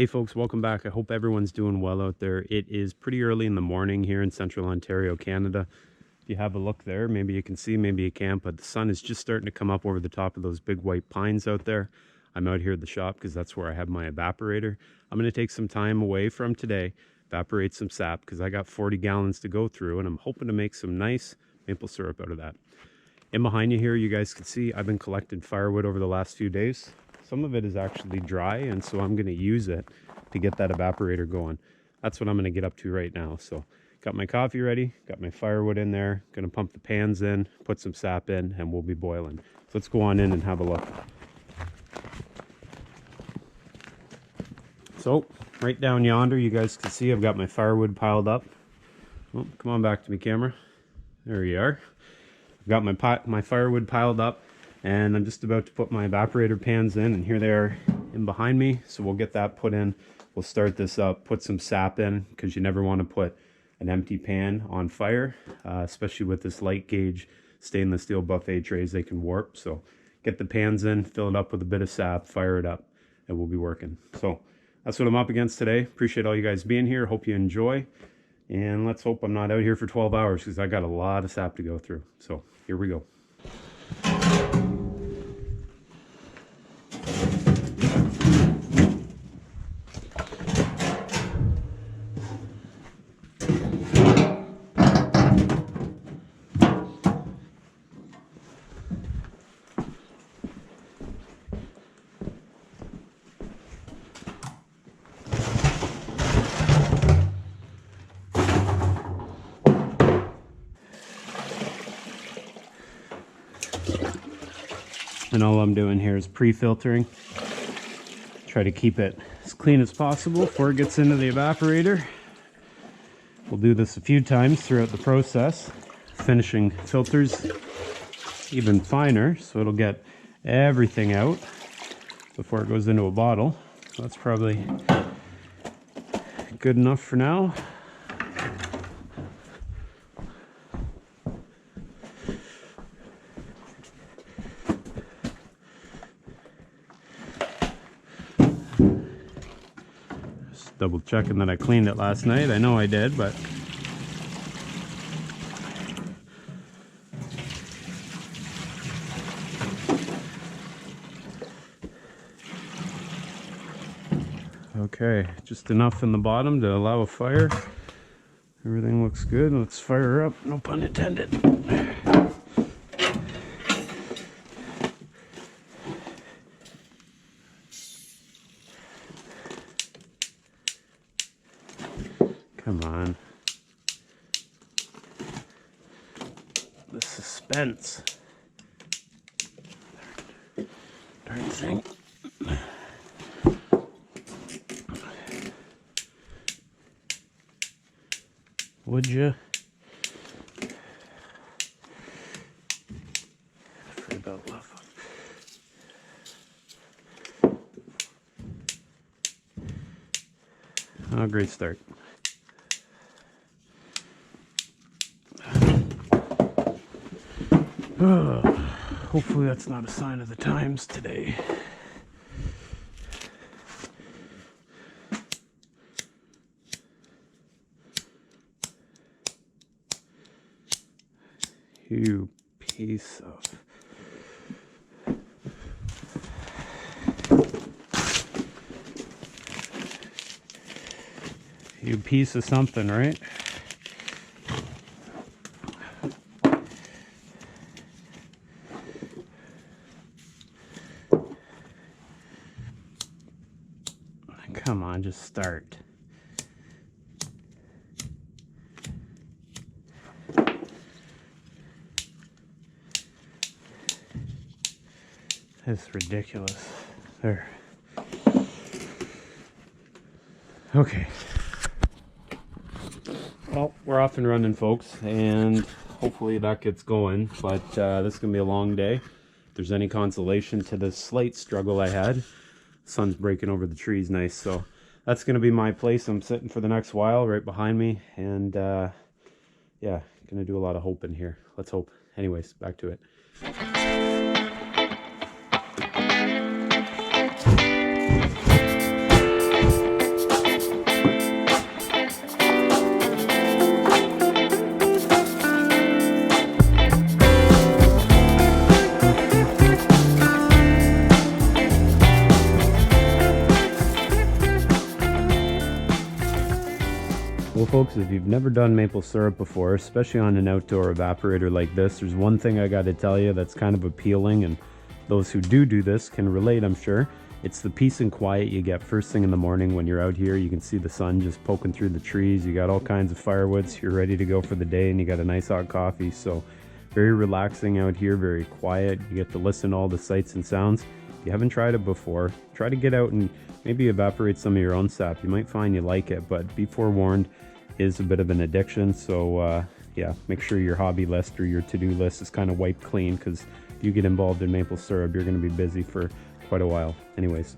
Hey folks, welcome back. I hope everyone's doing well out there. It is pretty early in the morning here in central Ontario, Canada. If you have a look there, maybe you can see, maybe you can't, but the sun is just starting to come up over the top of those big white pines out there. I'm out here at the shop because that's where I have my evaporator. I'm going to take some time away from today, evaporate some sap because I got 40 gallons to go through, and I'm hoping to make some nice maple syrup out of that. In behind you here, you guys can see I've been collecting firewood over the last few days. Some of it is actually dry, and so I'm going to use it to get that evaporator going. That's what I'm going to get up to right now. So got my coffee ready, got my firewood in there, going to pump the pans in, put some sap in, and we'll be boiling. So let's go on in and have a look. So right down yonder, you guys can see I've got my firewood piled up. Oh, come on back to me, camera. There you are. I've got my firewood piled up, and I'm just about to put my evaporator pans in, and here they are in behind me. So we'll get that put in. We'll start this up, put some sap in, because you never want to put an empty pan on fire, especially with this light gauge stainless steel buffet trays. They can warp. So get the pans in, fill it up with a bit of sap, fire it up, and we'll be working. So that's what I'm up against today. Appreciate all you guys being here. Hope you enjoy. And let's hope I'm not out here for 12 hours because I got a lot of sap to go through. So here we go. And all I'm doing here is pre-filtering. Try to keep it as clean as possible before it gets into the evaporator. We'll do this a few times throughout the process, finishing filters even finer so it'll get everything out before it goes into a bottle. So that's probably good enough for now. Double checking that I cleaned it last night. I know I did, but okay, just enough in the bottom to allow a fire. Everything looks good. Let's fire her up, no pun intended. Come on. The suspense. Darn thing. Would you? Afraid about love. Oh, great start. Hopefully that's not a sign of the times today. You piece of... You piece of something, right? Come on, just start. It's ridiculous. There. Okay. Well, we're off and running, folks, and hopefully that gets going, but this is going to be a long day. If there's any consolation to the slight struggle I had, sun's breaking over the trees nice, so that's going to be my place. I'm sitting for the next while right behind me, and yeah, gonna do a lot of hoping here. Let's hope. Anyways, back to it. folks, if you've never done maple syrup before, especially on an outdoor evaporator like this, there's one thing I got to tell you that's kind of appealing, and those who do this can relate, I'm sure. It's the peace and quiet you get first thing in the morning when you're out here. You can see the sun just poking through the trees. You got all kinds of firewoods. You're ready to go for the day, and you got a nice hot coffee. So very relaxing out here, very quiet. You get to listen to all the sights and sounds. If you haven't tried it before, try to get out and maybe evaporate some of your own sap. You might find you like it, but be forewarned, it is a bit of an addiction. So yeah, make sure your hobby list or your to-do list is kind of wiped clean, because if you get involved in maple syrup, you're going to be busy for quite a while. Anyways.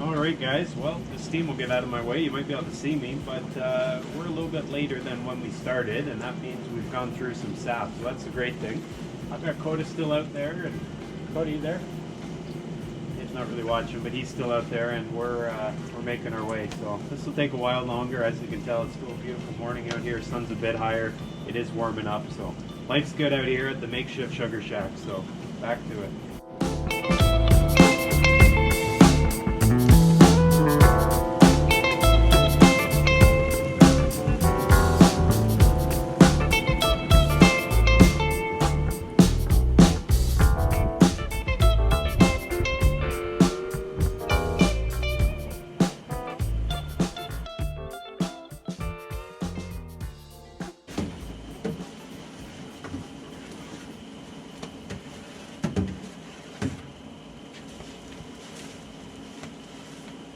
Alright guys, well, the steam will get out of my way. You might be able to see me, but we're a little bit later than when we started, and that means we've gone through some sap, so that's a great thing. I've got Coda still out there, and Coda, you there? He's not really watching, but he's still out there, and we're making our way. So this will take a while longer. As you can tell, it's still a beautiful morning out here. Sun's a bit higher. It is warming up, so life's good out here at the makeshift sugar shack. So back to it.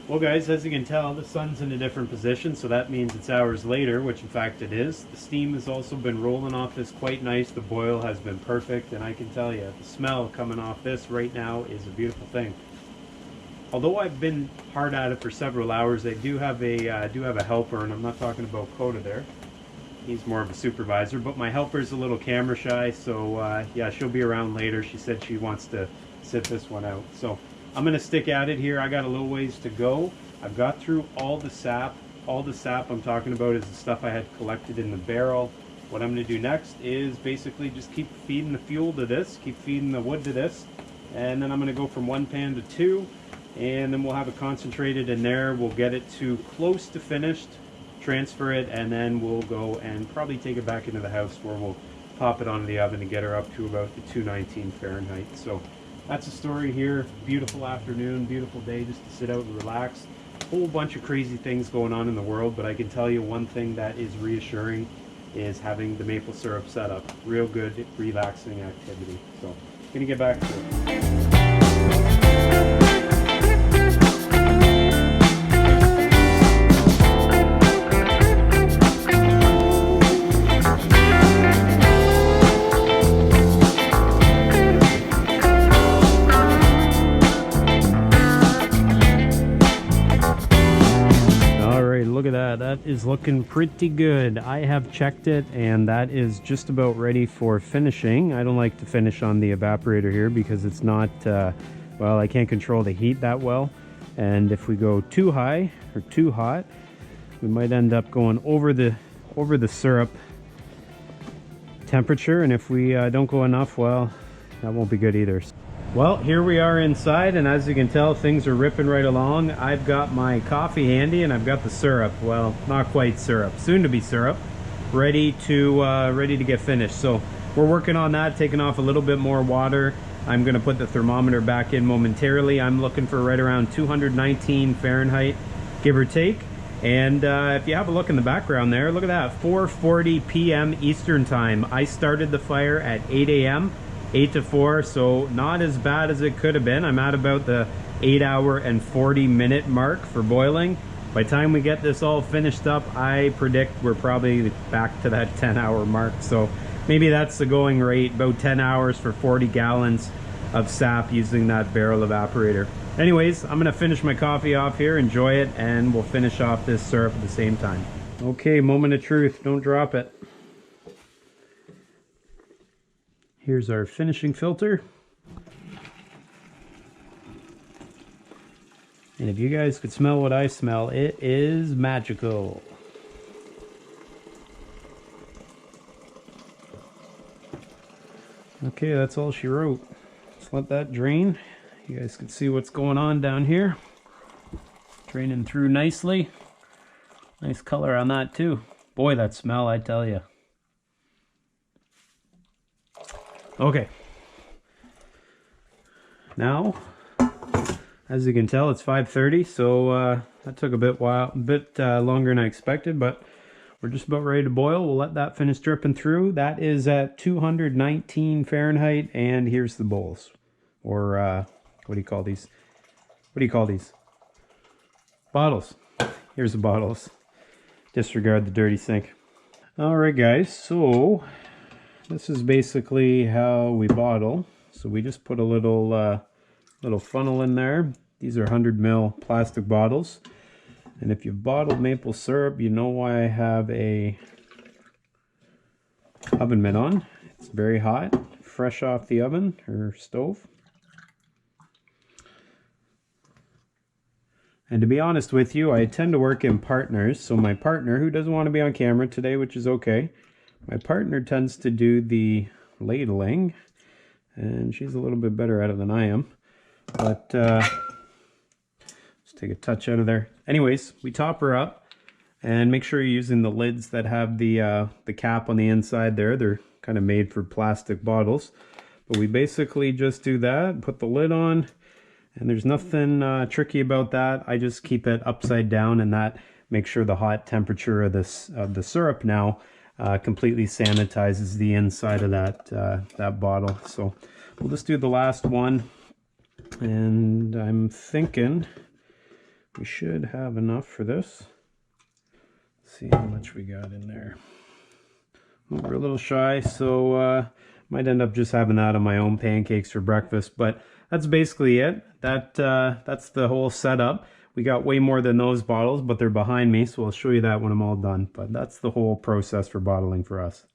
Well guys, as you can tell, the sun's in a different position, so that means it's hours later, which in fact it is. The steam has also been rolling off this quite nice. The boil has been perfect, and I can tell you, the smell coming off this right now is a beautiful thing. Although I've been hard at it for several hours, I do have a helper, and I'm not talking about Coda there. He's more of a supervisor, but my helper's a little camera shy, so yeah, she'll be around later. She said she wants to sit this one out. So I'm going to stick at it here. I got a little ways to go. I've got through all the sap. All the sap I'm talking about is the stuff I had collected in the barrel. What I'm going to do next is basically just keep feeding the fuel to this, keep feeding the wood to this, and then I'm going to go from 1 pan to 2, and then we'll have it concentrated in there. We'll get it to close to finished, transfer it, and then we'll go and probably take it back into the house where we'll pop it onto the oven and get her up to about the 219 Fahrenheit. So that's the story here. Beautiful afternoon, beautiful day just to sit out and relax. Whole bunch of crazy things going on in the world, but I can tell you one thing that is reassuring is having the maple syrup set up. Real good, relaxing activity. So, gonna get back to it. That is looking pretty good. I have checked it, and that is just about ready for finishing. I don't like to finish on the evaporator here because it's not, well, I can't control the heat that well. And if we go too high or too hot, we might end up going over the syrup temperature. And if we don't go enough, well, that won't be good either. Well, here we are inside, and as you can tell, things are ripping right along. I've got my coffee handy, and I've got the syrup. Well, not quite syrup, soon to be syrup, ready to get finished. So we're working on that, taking off a little bit more water. I'm going to put the thermometer back in momentarily. I'm looking for right around 219 Fahrenheit, give or take. And if you have a look in the background there, look at that, 4:40 p.m. Eastern time. I started the fire at 8 a.m. 8 to 4, so not as bad as it could have been. I'm at about the 8-hour and 40-minute mark for boiling. By the time we get this all finished up, I predict we're probably back to that 10-hour mark. So maybe that's the going rate, about 10 hours for 40 gallons of sap using that barrel evaporator. Anyways, I'm gonna finish my coffee off here, enjoy it, and we'll finish off this syrup at the same time. Okay, moment of truth, don't drop it. Here's our finishing filter. And if you guys could smell what I smell, it is magical. Okay. Okay, that's all she wrote. Let's let that drain. You guys can see what's going on down here. Draining through nicely. Nice color on that too. Boy, that smell, I tell you. Okay. Now, as you can tell, it's 5:30, so that took a bit longer than I expected, but we're just about ready to boil. We'll let that finish dripping through. That is at 219 Fahrenheit, and here's the bowls. Or, what do you call these? What do you call these? Bottles. Here's the bottles. Disregard the dirty sink. Alright guys, so this is basically how we bottle. So we just put a little funnel in there. These are 100 ml plastic bottles. And if you've bottled maple syrup, you know why I have a oven mitt on. It's very hot, fresh off the oven or stove. And to be honest with you, I tend to work in partners. So my partner, who doesn't want to be on camera today, which is okay, my partner tends to do the ladling. And she's a little bit better at it than I am. But let's take a touch out of there. Anyways, we top her up. And make sure you're using the lids that have the cap on the inside there. They're kind of made for plastic bottles. But we basically just do that, put the lid on. And there's nothing tricky about that. I just keep it upside down, and that makes sure the hot temperature of the syrup now completely sanitizes the inside of that bottle. So we'll just do the last one, and I'm thinking we should have enough for this. Let's see how much we got in there. Well, we're a little shy, so might end up just having that on my own pancakes for breakfast, but that's basically it. That's the whole setup. We got way more than those bottles, but they're behind me, so I'll show you that when I'm all done. But that's the whole process for bottling for us.